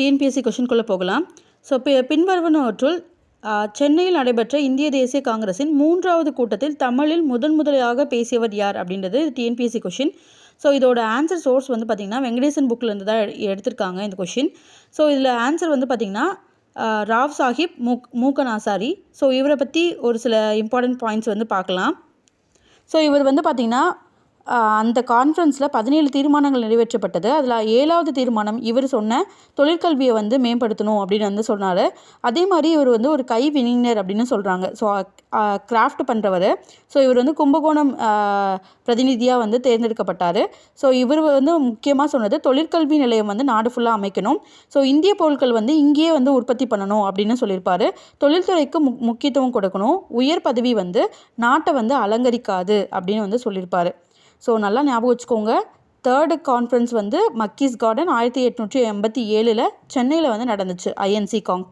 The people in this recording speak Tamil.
டிஎன்பிஎஸ்சி கொஷின்குள்ளே போகலாம். ஸோ பின்வருவனவற்றுள் சென்னையில் நடைபெற்ற இந்திய தேசிய காங்கிரஸின் 3வது கூட்டத்தில் தமிழில் முதலாக பேசியவர் யார் அப்படின்றது டிஎன்பிஎஸ்சி கொஷின். ஸோ இதோட ஆன்சர் சோர்ஸ் வந்து பார்த்திங்கன்னா வெங்கடேசன் புக்கிலேருந்து தான் எடுத்திருக்காங்க இந்த கொஷின். ஸோ இதில் ஆன்சர் வந்து பார்த்திங்கன்னா ராவ் சாஹிப் மூக்கன் ஆசாரி. ஸோ இவரை பற்றி ஒரு சில இம்பார்ட்டன்ட் பாயிண்ட்ஸ் வந்து பார்க்கலாம். ஸோ இவர் வந்து பார்த்திங்கன்னா அந்த கான்ஃபரன்ஸில் 17 தீர்மானங்கள் நிறைவேற்றப்பட்டது. அதில் 7வது தீர்மானம் இவர் சொன்ன தொழிற்கல்வியை வந்து மேம்படுத்தணும் அப்படின்னு வந்து சொன்னார். அதே மாதிரி இவர் வந்து ஒரு கைவினைஞர் அப்படின்னு சொல்கிறாங்க. So craft பண்ணுறவர். ஸோ இவர் வந்து கும்பகோணம் பிரதிநிதியாக வந்து தேர்ந்தெடுக்கப்பட்டார். ஸோ இவர் வந்து முக்கியமாக சொன்னது தொழிற்கல்வி நிலையம் வந்து நாடு ஃபுல்லாக அமைக்கணும். ஸோ இந்திய பொருட்கள் வந்து இங்கேயே வந்து உற்பத்தி பண்ணணும் அப்படின்னு சொல்லியிருப்பார். தொழில்துறைக்கு முக்கியத்துவம் கொடுக்கணும். உயர் பதவி வந்து நாட்டை வந்து அலங்கரிக்காது அப்படின்னு வந்து சொல்லியிருப்பார். ஸோ நல்லா ஞாபகம் வச்சுக்கோங்க. 3rd கான்ஃபரன்ஸ் வந்து மக்கீஸ் கார்டன் 1887 சென்னையில் வந்து நடந்துச்சு. ஐஎன்சி காங்.